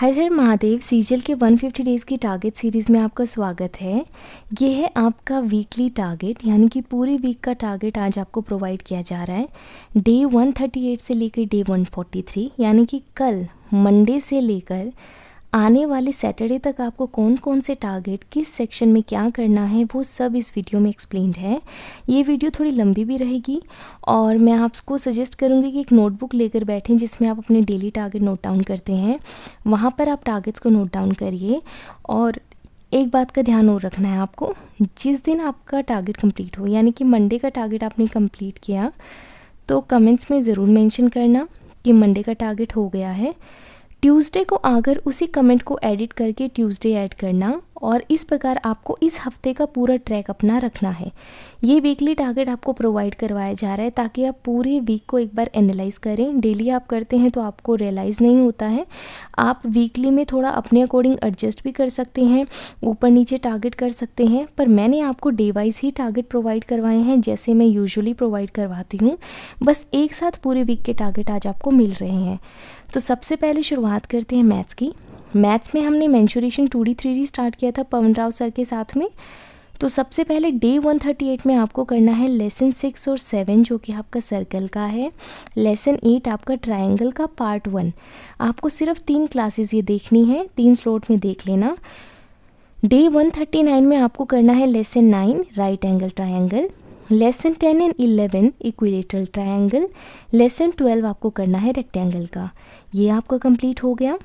हर हर महादेव सीजल के 150 डेज़ की target series में आपका स्वागत है। ये है आपका वीकली टारगेट, यानी कि पूरी वीक का टारगेट आज आपको प्रोवाइड किया जा रहा है। डे 138 से लेकर डे 143, यानी कि कल मंडे से लेकर आने वाले सैटरडे तक आपको कौन कौन से टारगेट किस सेक्शन में क्या करना है वो सब इस वीडियो में एक्सप्लेन्ड है। ये वीडियो थोड़ी लंबी भी रहेगी और मैं आपको सजेस्ट करूँगी कि एक नोटबुक लेकर बैठें जिसमें आप अपने डेली टारगेट नोट डाउन करते हैं। वहाँ पर आप टारगेट्स को नोट डाउन करिए और एक बात का ध्यान और रखना है आपको, जिस दिन आपका टारगेट कंप्लीट हो, यानी कि मंडे का टारगेट आपने कंप्लीट किया तो कमेंट्स में ज़रूर मेंशन करना कि मंडे का टारगेट हो गया है। ट्यूसडे को आकर उसी कमेंट को एडिट करके ट्यूसडे ऐड करना और इस प्रकार आपको इस हफ्ते का पूरा ट्रैक अपना रखना है। ये वीकली टारगेट आपको प्रोवाइड करवाया जा रहा है ताकि आप पूरे वीक को एक बार एनालाइज करें। डेली आप करते हैं तो आपको रियलाइज़ नहीं होता है। आप वीकली में थोड़ा अपने अकॉर्डिंग एडजस्ट भी कर सकते हैं, ऊपर नीचे टारगेट कर सकते हैं, पर मैंने आपको डे वाइज ही टारगेट प्रोवाइड करवाए हैं जैसे मैं यूजुअली प्रोवाइड करवाती हूँ। बस एक साथ पूरे वीक के टारगेट आज आपको मिल रहे हैं। तो सबसे पहले शुरुआत करते हैं मैथ्स की। मैथ्स में हमने मेंसुरेशन 2D 3D स्टार्ट किया था पवन राव सर के साथ में। तो सबसे पहले डे 138 में आपको करना है लेसन 6 और 7 जो कि आपका सर्कल का है। लेसन 8 आपका ट्रायंगल का पार्ट 1। आपको सिर्फ 3 क्लासेस ये देखनी है, 3 स्लॉट में देख लेना। डे 139 में आपको करना है lesson 9 right angle triangle, lesson 10 and 11 equilateral triangle, lesson 12 आपको करना है रेक्टेंगल का। ये आपका कंप्लीट हो गया।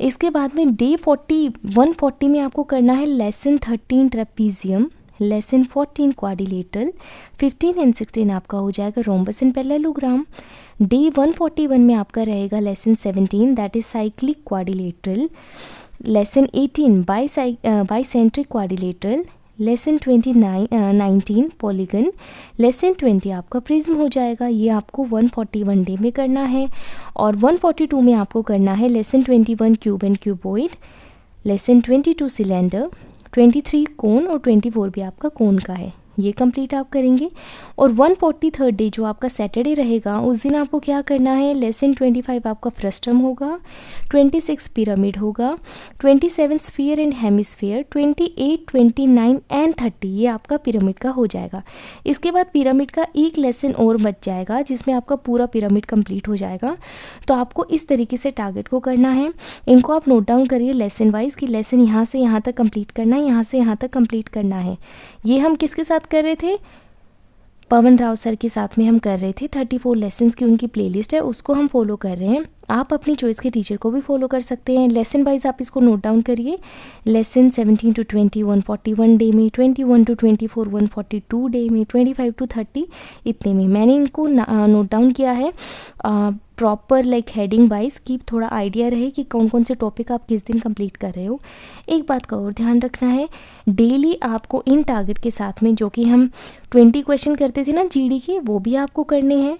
इसके बाद में डे 140 में आपको करना है lesson 13 trapezium, lesson 14 quadrilateral, 15 and 16 आपका हो जाएगा रोम्बस एंड पैरेललोग्राम। डे 141 में आपका रहेगा lesson 17 that is cyclic quadrilateral, lesson 18 bicentric quadrilateral, lesson 19 polygon, lesson 20 आपका प्रिज्म हो जाएगा। ये आपको 141 डे में करना है। और 142 में आपको करना है lesson 21 cube and cuboid, lesson 22 cylinder, 23 कोन और 24 भी आपका कोन का है। ये कंप्लीट आप करेंगे। और 143 डे जो आपका सैटरडे रहेगा उस दिन आपको क्या करना है, लेसन 25 आपका फ्रस्टम होगा, 26 पिरामिड होगा, 27 स्फीयर एंड हेमिस्फीयर, 28, 29 एंड 30 ये आपका पिरामिड का हो जाएगा। इसके बाद पिरामिड का एक लेसन और बच जाएगा जिसमें आपका पूरा पिरामिड कंप्लीट हो जाएगा। तो आपको इस तरीके से टारगेट को करना है। इनको आप नोट डाउन करिए लेसन वाइज कि लेसन यहाँ से यहाँ तक कंप्लीट करना है, यहाँ से यहाँ तक कंप्लीट करना है। ये हम किसके साथ कर रहे थे, पवन राव सर के साथ में हम कर रहे थे। 34 लेसन्स की उनकी प्लेलिस्ट है, उसको हम फॉलो कर रहे हैं। आप अपनी चॉइस के टीचर को भी फॉलो कर सकते हैं। लेसन वाइज आप इसको नोट डाउन करिए। लेसन 17 to 20 141 डे में, 21 to 24 142 डे में, 25 to 30 इतने में। मैंने इनको नोट डाउन किया है प्रॉपर लाइक हेडिंग वाइज कि थोड़ा आइडिया रहे कि कौन कौन से टॉपिक आप किस दिन कंप्लीट कर रहे हो। एक बात का और ध्यान रखना है, डेली आपको इन टारगेट के साथ में जो कि हम 20 क्वेश्चन करते थे ना जीडी के, वो भी आपको करने हैं।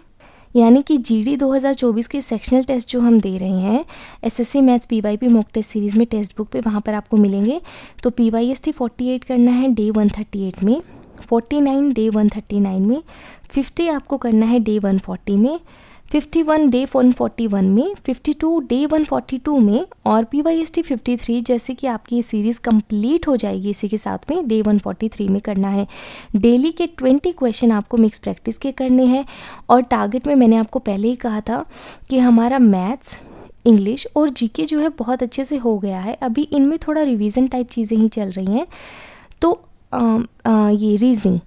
यानी कि जीडी 2024 के सेक्शनल टेस्ट जो हम दे रहे हैं SSC maths PYP mock test series में टेक्स्ट बुक पे वहाँ पर आपको मिलेंगे। तो पीवाईएसटी 48 करना है डे 138 में, 49 डे 139 में, 50 आपको करना है डे 140 में, 51 डे 141 में, 52 डे 142 में और पीवाईएसटी 53 जैसे कि आपकी ये सीरीज़ कंप्लीट हो जाएगी इसी के साथ में डे 143 में करना है। डेली के 20 क्वेश्चन आपको मिक्स प्रैक्टिस के करने हैं। और टारगेट में मैंने आपको पहले ही कहा था कि हमारा मैथ्स, इंग्लिश और जीके जो है बहुत अच्छे से हो गया है। अभी इनमें थोड़ा रिवीजन टाइप चीज़ें ही चल रही हैं। तो ये रीजनिंग,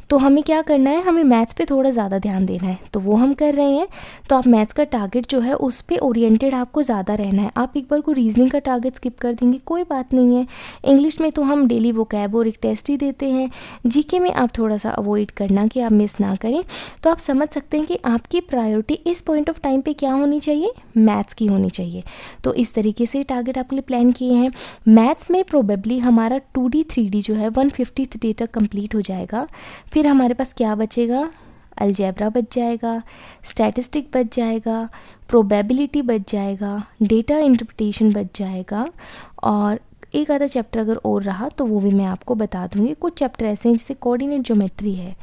तो हमें क्या करना है, हमें मैथ्स पे थोड़ा ज़्यादा ध्यान देना है, तो वो हम कर रहे हैं। तो आप मैथ्स का टारगेट जो है उस पे ओरिएंटेड आपको ज़्यादा रहना है। आप एक बार को रीजनिंग का टारगेट स्किप कर देंगे कोई बात नहीं है। इंग्लिश में तो हम डेली वोकैब और एक टेस्ट ही देते हैं। जीके में आप थोड़ा सा अवॉइड करना कि आप मिस ना करें। तो आप समझ सकते हैं कि आपकी प्रायोरिटी इस पॉइंट ऑफ टाइम पर क्या होनी चाहिए, मैथ्स की होनी चाहिए। तो इस तरीके से टारगेट आपके लिए प्लान किए हैं। मैथ्स में प्रोबेबली हमारा 2D 3D जो है 150 डे तक कंप्लीट हो जाएगा। फिर हमारे पास क्या बचेगा, अलजेब्रा बच जाएगा, स्टैटिस्टिक बच जाएगा, प्रोबेबिलिटी बच जाएगा, डेटा इंटरप्रिटेशन बच जाएगा और एक आधा चैप्टर अगर और रहा तो वो भी मैं आपको बता दूँगी। कुछ चैप्टर ऐसे हैं जैसे कोऑर्डिनेट ज्योमेट्री है,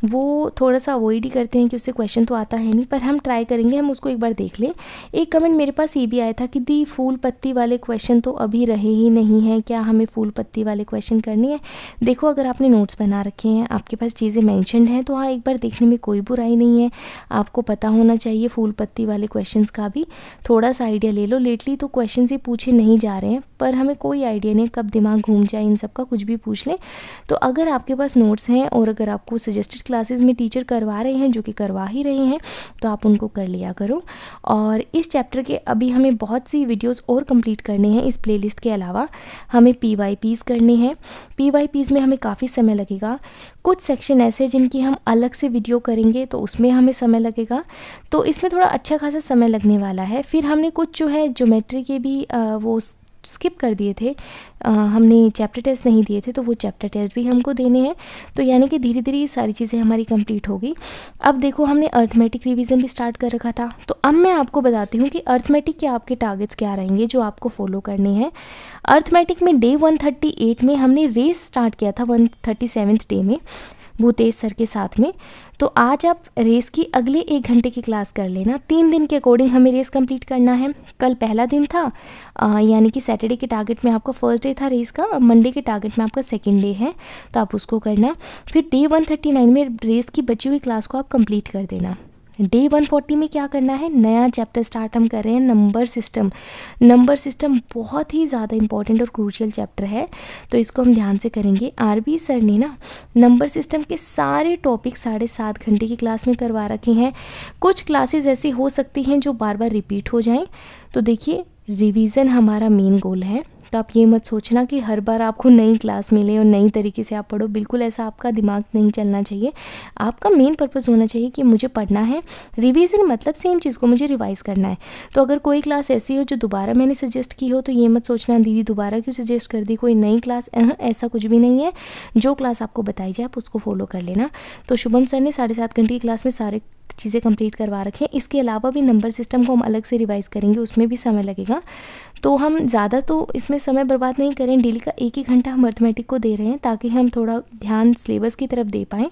वो थोड़ा सा अवॉइड ही करते हैं कि उससे क्वेश्चन तो आता है नहीं, पर हम ट्राई करेंगे हम उसको एक बार देख लें। एक कमेंट मेरे पास ये भी आया था कि दी फूल पत्ती वाले क्वेश्चन तो अभी रहे ही नहीं हैं, क्या हमें फूल पत्ती वाले क्वेश्चन करनी है? देखो, अगर आपने नोट्स बना रखे हैं, आपके पास चीज़ें मेंशन्ड हैं, तो हाँ एक बार देखने में कोई बुराई नहीं है। आपको पता होना चाहिए फूल पत्ती वाले क्वेश्चंस का भी थोड़ा सा आइडिया ले लो। लेटली तो क्वेश्चन ही पूछे नहीं जा रहे हैं, पर हमें कोई आइडिया नहीं कब दिमाग घूम जाए इन सब का, कुछ भी पूछ लें। तो अगर आपके पास नोट्स हैं और अगर आपको सजेस्टेड क्लासेस में टीचर करवा रहे हैं, जो कि करवा ही रहे हैं, तो आप उनको कर लिया करो। और इस चैप्टर के अभी हमें बहुत सी वीडियोस और कंप्लीट करने हैं। इस प्लेलिस्ट के अलावा हमें PYPs करने हैं। PYPs में हमें काफ़ी समय लगेगा। कुछ सेक्शन ऐसे जिनकी हम अलग से वीडियो करेंगे तो उसमें हमें समय लगेगा, तो इसमें थोड़ा अच्छा खासा समय लगने वाला है। फिर हमने कुछ जो है ज्योमेट्री के भी वो स्किप कर दिए थे, हमने चैप्टर टेस्ट नहीं दिए थे, तो वो चैप्टर टेस्ट भी हमको देने हैं। तो यानी कि धीरे धीरे ये सारी चीज़ें हमारी कंप्लीट होगी। अब देखो, हमने अर्थमेटिक रिवीजन भी स्टार्ट कर रखा था, तो अब मैं आपको बताती हूँ कि अर्थमेटिक के आपके टारगेट्स क्या रहेंगे जो आपको फॉलो करने हैं। अर्थमेटिक में डे 138 में हमने रेस स्टार्ट किया था 137th डे में भूतेश सर के साथ में। तो आज आप रेस की अगले 1 घंटे की क्लास कर लेना। 3 दिन के अकॉर्डिंग हमें रेस कंप्लीट करना है। कल पहला दिन था, यानी कि सैटरडे के टारगेट में आपका फर्स्ट डे था रेस का, मंडे के टारगेट में आपका सेकंड डे है, तो आप उसको करना। फिर डे 139 में रेस की बची हुई क्लास को आप कंप्लीट कर देना। डे 140 में क्या करना है, नया चैप्टर स्टार्ट हम कर रहे हैं, नंबर सिस्टम। नंबर सिस्टम बहुत ही ज़्यादा इंपॉर्टेंट और क्रूशियल चैप्टर है, तो इसको हम ध्यान से करेंगे। RB सर ने ना नंबर सिस्टम के सारे टॉपिक 7.5 घंटे की क्लास में करवा रखे हैं। कुछ क्लासेस ऐसी हो सकती हैं जो बार बार रिपीट हो जाएं, तो देखिए रिवीजन हमारा मेन गोल है। तो आप ये मत सोचना कि हर बार आपको नई क्लास मिले और नई तरीके से आप पढ़ो, बिल्कुल ऐसा आपका दिमाग नहीं चलना चाहिए। आपका मेन पर्पस होना चाहिए कि मुझे पढ़ना है, रिवीजन मतलब सेम चीज़ को मुझे रिवाइज़ करना है। तो अगर कोई क्लास ऐसी हो जो दोबारा मैंने सजेस्ट की हो, तो ये मत सोचना दीदी दोबारा क्यों सजेस्ट कर दी, कोई नई क्लास, ऐसा कुछ भी नहीं है। जो क्लास आपको बताई जाए आप उसको फॉलो कर लेना। तो शुभम सर ने 7.5 घंटे की क्लास में सारे चीज़ें कंप्लीट करवा रखे हैं। इसके अलावा भी नंबर सिस्टम को हम अलग से रिवाइज़ करेंगे, उसमें भी समय लगेगा। तो हम ज़्यादा तो इसमें समय बर्बाद नहीं करें। डेली का 1-1 घंटा हम अर्थमेटिक को दे रहे हैं ताकि हम थोड़ा ध्यान सिलेबस की तरफ दे पाएँ।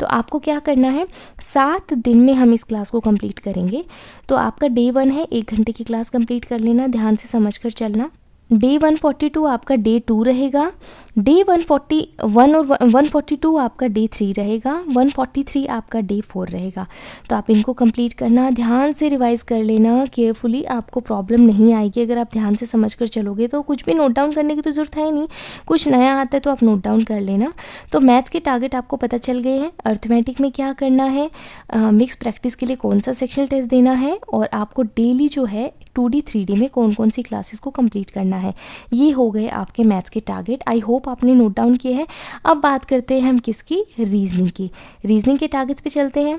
तो आपको क्या करना है, 7 दिन में हम इस क्लास को कंप्लीट करेंगे। तो आपका डे 1 है, 1 घंटे की क्लास कंप्लीट कर लेना, ध्यान से समझ कर चलना। डे 142 आपका डे 2 रहेगा। डे 141 और 142 आपका डे 3 रहेगा। 143 आपका डे 4 रहेगा। तो आप इनको कंप्लीट करना, ध्यान से रिवाइज़ कर लेना केयरफुली, आपको प्रॉब्लम नहीं आएगी अगर आप ध्यान से समझ कर चलोगे। तो कुछ भी नोट डाउन करने की तो ज़रूरत है ही नहीं, कुछ नया आता है तो आप नोट डाउन कर लेना। तो मैथ्स के टारगेट आपको पता चल गए हैं, अर्थमेटिक में क्या करना है, मिक्स प्रैक्टिस के लिए कौन सा सेक्शनल टेस्ट देना है, और आपको डेली जो है 2D 3D में कौन कौन सी क्लासेस को कंप्लीट करना है। ये हो गए आपके मैथ्स के टारगेट। आई होप आपने नोट डाउन किए हैं। अब बात करते हैं हम किसकी, रीजनिंग की। रीजनिंग के टारगेट्स पे चलते हैं।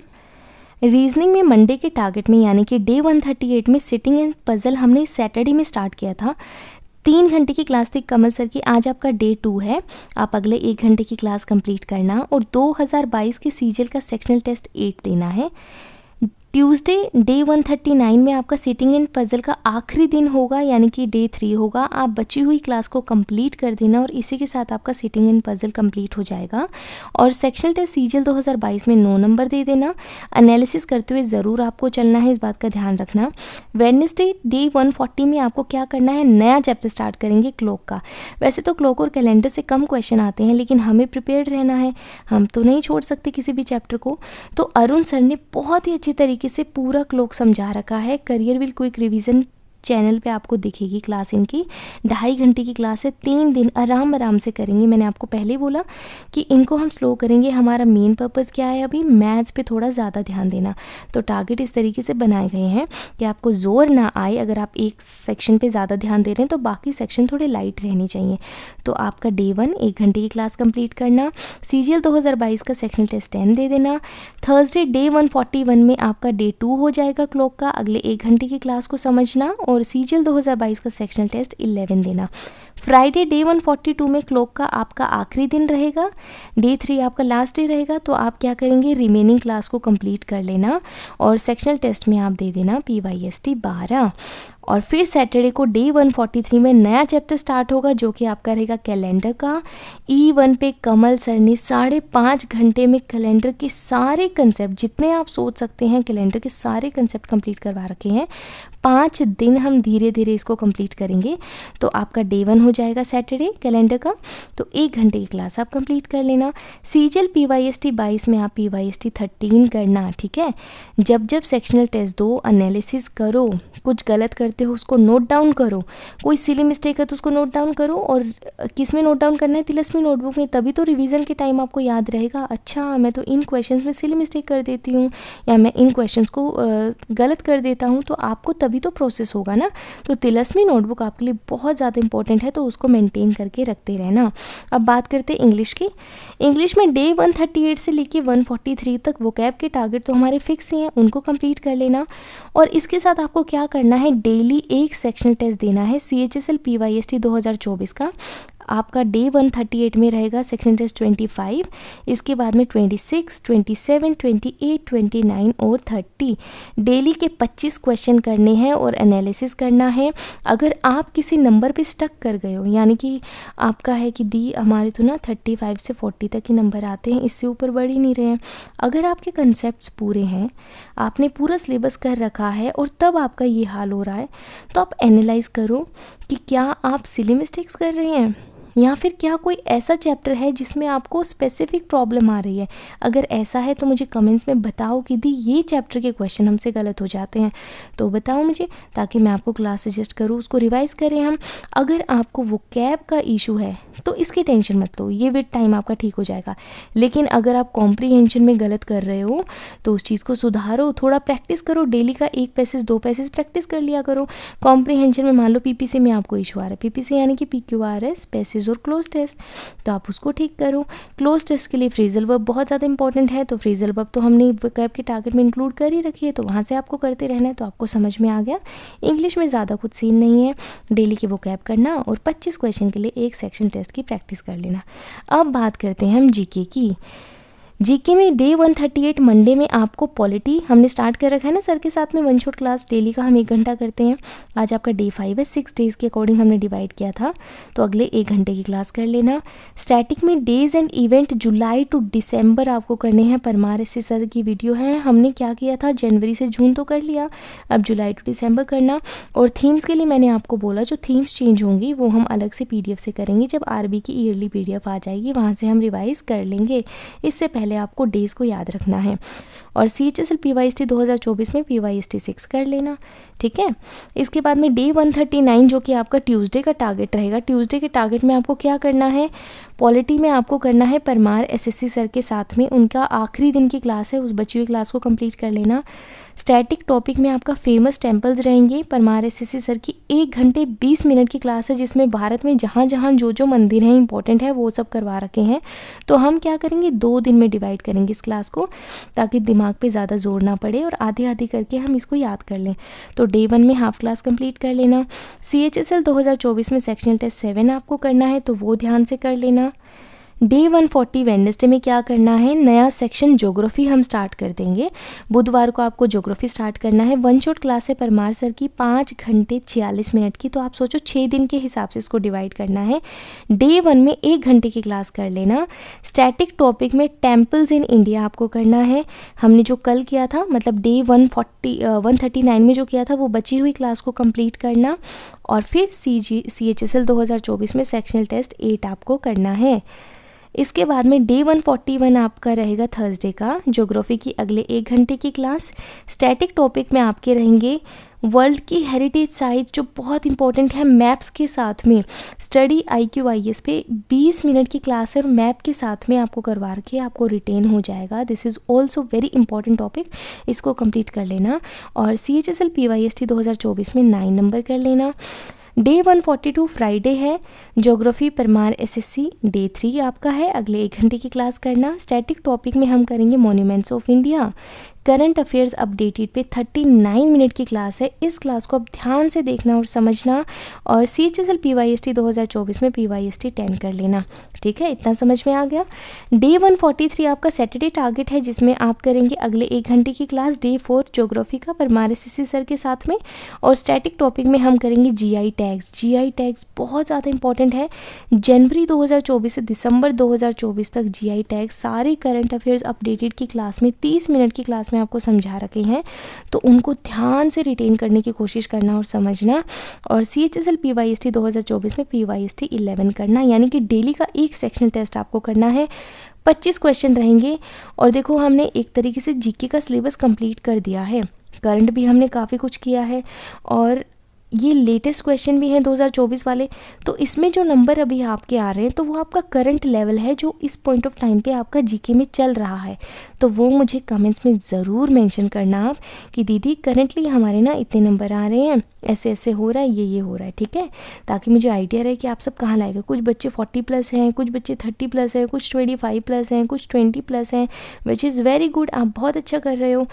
रीजनिंग में मंडे के टारगेट में यानी कि डे 138 में सिटिंग एंड पजल हमने सैटरडे में स्टार्ट किया था। 3 घंटे की क्लास थी कमल सर की। आज आपका डे 2 है, आप अगले 1 घंटे की क्लास कंप्लीट करना और 2022 के सीजीएल का सेक्शनल टेस्ट 8 देना है। ट्यूसडे डे 139 में आपका सिटिंग एंड पजल का आखिरी दिन होगा, यानी कि डे 3 होगा। आप बची हुई क्लास को कंप्लीट कर देना और इसी के साथ आपका सिटिंग एंड पजल कंप्लीट हो जाएगा। और सेक्शनल टेस्ट सीजीएल 2022 में 9 नंबर दे देना। एनालिसिस करते हुए ज़रूर आपको चलना है, इस बात का ध्यान रखना। वेडनेसडे डे 140 में आपको क्या करना है, नया चैप्टर स्टार्ट करेंगे क्लॉक का। वैसे तो क्लॉक और कैलेंडर से कम क्वेश्चन आते हैं, लेकिन हमें प्रिपेयर्ड रहना है, हम तो नहीं छोड़ सकते किसी भी चैप्टर को। तो अरुण सर ने बहुत ही अच्छी तरीके से पूरा क्लॉक समझा रखा है। Career will quick revision channel पे आपको दिखेगी क्लास इनकी। 2.5 घंटे की क्लास है, 3 दिन आराम से करेंगे। मैंने आपको पहले ही बोला कि इनको हम स्लो करेंगे। हमारा मेन पर्पस क्या है, अभी मैथ्स पे थोड़ा ज़्यादा ध्यान देना। तो टारगेट इस तरीके से बनाए गए हैं कि आपको ज़ोर ना आए। अगर आप एक सेक्शन पे ज़्यादा ध्यान दे रहे हैं तो बाकी सेक्शन थोड़े लाइट रहने चाहिए। तो आपका डे 1 1 घंटे की क्लास कंप्लीट करना। सीजीएल 2022 का सेक्शनल टेस्ट 10 दे देना। थर्सडे डे 141 में आपका डे 2 हो जाएगा क्लॉक का। अगले 1 घंटे की क्लास को समझना और सीजीएल 2022 का सेक्शनल टेस्ट 11 देना। फ्राइडे डे 142 में क्लॉक का आपका आखिरी दिन रहेगा। डे 3 आपका लास्ट डे रहेगा। तो आप क्या करेंगे, रिमेनिंग क्लास को कंप्लीट कर लेना और सेक्शनल टेस्ट में आप दे देना PYST 12। और फिर सैटरडे को डे 143 में नया चैप्टर स्टार्ट होगा जो कि आपका रहेगा कैलेंडर का। E1 पे कमल सर ने 5.5 घंटे में कैलेंडर के सारे कंसेप्ट, जितने आप सोच सकते हैं कैलेंडर के सारे कंसेप्ट कंप्लीट करवा रखे हैं। 5 दिन हम धीरे धीरे इसको कंप्लीट करेंगे। तो आपका डे 1 हो जाएगा सैटरडे कैलेंडर का, तो 1 घंटे की क्लास आप कंप्लीट कर लेना। सीजीएल PYST 22 में आप PYST 13 करना, ठीक है। जब जब सेक्शनल टेस्ट दो एनालिसिस करो, कुछ गलत करते हो उसको नोट डाउन करो, कोई सिली मिस्टेक है तो उसको नोट डाउन करो। और किस में नोट डाउन करना है? तिलस्मी नोटबुक में, तभी तो रिवीजन के टाइम आपको याद रहेगा। अच्छा, मैं तो इन क्वेश्चंस में सिली मिस्टेक कर देती हूँ या मैं इन क्वेश्चंस को गलत कर देता हूँ, तो आपको तभी तो प्रोसेस होगा ना। तो तिलस्मी नोटबुक आपके लिए बहुत ज़्यादा इंपॉर्टेंट है, तो उसको मेंटेन करके रखते रहना। अब बात करते हैं इंग्लिश की। इंग्लिश में डे 138 से लेके 143 तक वोकैब के टारगेट तो हमारे फिक्स ही हैं, उनको कंप्लीट कर लेना। और इसके साथ आपको क्या करना है, डेली एक सेक्शनल टेस्ट देना है CHSL PYST 2024 का। आपका डे 138 में रहेगा सेक्शन टेस्ट 25, इसके बाद में 26, 27, 28, 29 और 30। डेली के 25 क्वेश्चन करने हैं और एनालिसिस करना है। अगर आप किसी नंबर पे स्टक कर गए हो, यानी कि आपका है कि दी हमारे तो ना 35 से 40 तक ही नंबर आते हैं, इससे ऊपर बढ़ ही नहीं रहे हैं। अगर आपके कंसेप्ट्स पूरे हैं, आपने पूरा सिलेबस कर रखा है और तब आपका ये हाल हो रहा है, तो आप एनालाइज करो कि क्या आप सिली मिस्टेक्स कर रहे हैं या फिर क्या कोई ऐसा चैप्टर है जिसमें आपको स्पेसिफिक प्रॉब्लम आ रही है। अगर ऐसा है तो मुझे कमेंट्स में बताओ कि दी ये चैप्टर के क्वेश्चन हमसे गलत हो जाते हैं, तो बताओ मुझे, ताकि मैं आपको क्लास सजेस्ट करूँ, उसको रिवाइज़ करें हम। अगर आपको वोकैब का इशू है तो इसकी टेंशन मत लो, ये विद टाइम आपका ठीक हो जाएगा। लेकिन अगर आप कॉम्प्रीहेंशन में गलत कर रहे हो तो उस चीज़ को सुधारो, थोड़ा प्रैक्टिस करो। डेली का 1 पैसेज 2 पैसेज प्रैक्टिस कर लिया करो। कॉम्प्रीहेंशन में मान लो PPC में आपको इशू आ रहा है, PPC यानी कि PQRS पैसेज और क्लोज टेस्ट, तो आप उसको ठीक करो। क्लोज टेस्ट के लिए फ्रेजल वर्ब बहुत ज़्यादा इंपॉर्टेंट है, तो फ्रेजल वर्ब तो हमने वोकैब के टारगेट में इंक्लूड कर ही रखी है, तो वहाँ से आपको करते रहना है। तो आपको समझ में आ गया। इंग्लिश में ज़्यादा कुछ सीन नहीं है, डेली के वोकैब करना और 25 क्वेश्चन के लिए एक सेक्शन टेस्ट की प्रैक्टिस कर लेना। अब बात करते हैं हम जीके की। जीके में डे 138 मंडे में आपको पॉलिटी हमने स्टार्ट कर रखा है ना सर के साथ में 1 शॉट क्लास डेली का हम 1 घंटा करते हैं। आज आपका डे 5 है, 6 डेज़ के अकॉर्डिंग हमने डिवाइड किया था, तो अगले 1 घंटे की क्लास कर लेना। स्टैटिक में days and event July to December आपको करने हैं। परमार एस सर की वीडियो है, हमने क्या किया था, जनवरी से जून तो कर लिया, अब जुलाई टू दिसंबर करना। और थीम्स के लिए मैंने आपको बोला जो थीम्स चेंज होंगी वो हम अलग से PDF से करेंगे, जब RB की ईयरली PDF आ जाएगी वहाँ से हम रिवाइज़ कर लेंगे। इससे पहले आपको डेज को याद रखना है। और CHSL PYST 2024 में PYST 6 कर लेना, ठीक है। इसके बाद में डे 139 जो कि आपका ट्यूसडे का टारगेट रहेगा। ट्यूसडे के टारगेट में आपको क्या करना है, पॉलिटी में आपको करना है परमार SSC सर के साथ में, उनका आखिरी दिन की क्लास है, उस बची हुई क्लास को कंप्लीट कर लेना। स्टैटिक टॉपिक में आपका फेमस टेम्पल्स रहेंगे। परमार SSC सर की 1 घंटे 20 मिनट की क्लास है, जिसमें भारत में जहाँ जहाँ जो मंदिर हैं इंपॉर्टेंट है वो सब करवा रखे हैं। तो हम क्या करेंगे, 2 दिन में डिवाइड करेंगे इस क्लास को, ताकि दिमाग पे ज़्यादा जोर ना पड़े और आधी आधी करके हम इसको याद कर लें। तो डे 1 में हाफ क्लास कंप्लीट कर लेना। CHSL 2024 में सेक्शनल टेस्ट 7 आपको करना है, तो वो ध्यान से कर लेना। डे 140 वेडनेसडे में क्या करना है, नया सेक्शन ज्योग्राफी हम स्टार्ट कर देंगे। बुधवार को आपको ज्योग्राफी स्टार्ट करना है। 1 शॉट क्लास है परमार सर की 5 घंटे 46 मिनट की, तो आप सोचो 6 दिन के हिसाब से इसको डिवाइड करना है। डे 1 में 1 घंटे की क्लास कर लेना। स्टैटिक टॉपिक में टेम्पल्स इन इंडिया आपको करना है। हमने जो कल किया था, मतलब डे 139 में जो किया था, वो बची हुई क्लास को कंप्लीट करना। और फिर CHSL 2024 में सेक्शनल टेस्ट 8 आपको करना है। इसके बाद में डे 141 आपका रहेगा थर्सडे का, ज्योग्राफी की अगले 1 घंटे की क्लास। स्टैटिक टॉपिक में आपके रहेंगे वर्ल्ड की हेरिटेज साइट जो बहुत इंपॉर्टेंट है, मैप्स के साथ में स्टडी IQIS पे 20 मिनट की क्लास है और मैप के साथ में आपको करवा के आपको रिटेन हो जाएगा। This is also very important topic, इसको कंप्लीट कर लेना। और CHSL PYST 2024 में 9 नंबर कर लेना। डे 142 फ्राइडे है, ज्योग्राफी परमार SSC डे 3 आपका है, अगले 1 घंटे की क्लास करना। स्टैटिक टॉपिक में हम करेंगे monuments of India. Current affairs updated पे 39 मिनट की क्लास है। इस क्लास को आप ध्यान से देखना और समझना और CHSL PYST 2024 में PYST 10 कर लेना। ठीक है, इतना समझ में आ गया। डे 143 आपका सैटरडे टारगेट है, जिसमें आप करेंगे अगले 1 घंटे की क्लास। डे 4 ज्योग्राफी का परमार SSC सर के साथ में, और स्टैटिक टॉपिक में हम करेंगे GI टैग्स। GI टैग्स बहुत ज़्यादा इंपॉर्टेंट है। जनवरी 2024 से दिसंबर 2024 तक GI टैग्स सारे करंट अफेयर्स अपडेटेड की क्लास में 30 मिनट की क्लास में आपको समझा रखे हैं, तो उनको ध्यान से रिटेन करने की कोशिश करना और समझना। और CHSL PYST 2024 में PYST 11 करना, यानी कि डेली का एक सेक्शनल टेस्ट आपको करना है। 25 क्वेश्चन रहेंगे। और देखो, हमने एक तरीके से GK का सिलेबस कंप्लीट कर दिया है, करंट भी हमने काफ़ी कुछ किया है, और ये लेटेस्ट क्वेश्चन भी हैं 2024 वाले। तो इसमें जो नंबर अभी आपके आ रहे हैं, तो वो आपका करंट लेवल है जो इस पॉइंट ऑफ टाइम पे आपका GK में चल रहा है। तो वो मुझे कमेंट्स में ज़रूर मेंशन करना आप कि दीदी करंटली हमारे ना इतने नंबर आ रहे हैं, ऐसे ऐसे हो रहा है, ये हो रहा है। ठीक है, ताकि मुझे आइडिया रहे कि आप सब कहाँ लाएगा। कुछ बच्चे 40+ हैं, कुछ बच्चे 30+ हैं, कुछ 25+ हैं, कुछ 20+ हैं, विच इज़ वेरी गुड। आप बहुत अच्छा कर रहे हो,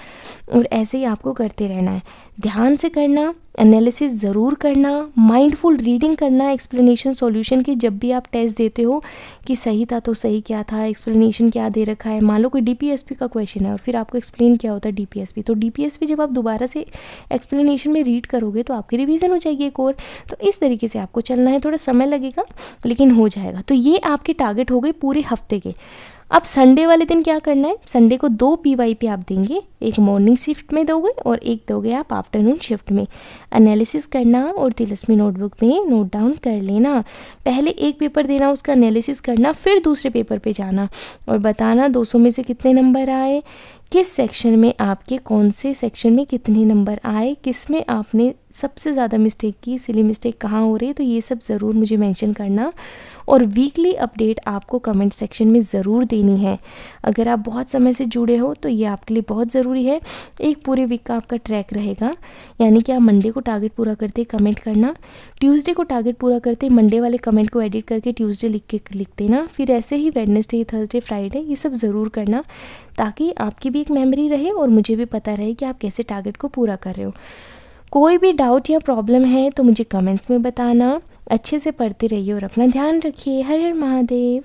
और ऐसे ही आपको करते रहना है। ध्यान से करना, एनालिसिस ज़रूर करना, माइंडफुल रीडिंग करना, एक्सप्लेनेशन सॉल्यूशन की जब भी आप टेस्ट देते हो कि सही था तो सही क्या था, एक्सप्लेनेशन क्या दे रखा है। मान लो कोई DPSP का क्वेश्चन है और फिर आपको एक्सप्लेन क्या होता है DPSP, तो DPSP जब आप दोबारा से एक्सप्लेनेशन में रीड करोगे तो आपकी रिवीजन हो जाएगी एक और। तो इस तरीके से आपको चलना है, थोड़ा समय लगेगा लेकिन हो जाएगा। तो ये आपके टारगेट हो गए पूरे हफ्ते के। अब संडे वाले दिन क्या करना है, संडे को 2 PYP आप देंगे, एक मॉर्निंग शिफ्ट में दोगे और एक दोगे आप आफ्टरनून शिफ्ट में। एनालिसिस करना और तिलस्मी नोटबुक में नोट डाउन कर लेना। पहले एक पेपर देना, उसका एनालिसिस करना, फिर दूसरे पेपर पे जाना और बताना 200 में से कितने नंबर आए, किस सेक्शन में आपके कौन से सेक्शन में कितने नंबर आए, किस में आपने सबसे ज़्यादा मिस्टेक की, सिली मिस्टेक कहाँ हो रही है, तो ये सब ज़रूर मुझे मेंशन करना। और वीकली अपडेट आपको कमेंट सेक्शन में ज़रूर देनी है। अगर आप बहुत समय से जुड़े हो तो ये आपके लिए बहुत ज़रूरी है। एक पूरे वीक का आपका ट्रैक रहेगा, यानी कि आप मंडे को टारगेट पूरा करते कमेंट करना, ट्यूसडे को टारगेट पूरा करते मंडे वाले कमेंट को एडिट करके ट्यूसडे लिख देना, फिर ऐसे ही वेडनेसडे, थर्सडे, फ्राइडे ये सब ज़रूर करना, ताकि आपकी भी एक मेमोरी रहे और मुझे भी पता रहे कि आप कैसे टारगेट को पूरा कर रहे हो। कोई भी डाउट या प्रॉब्लम है तो मुझे कमेंट्स में बताना। अच्छे से पढ़ते रहिए और अपना ध्यान रखिए। हर हर महादेव।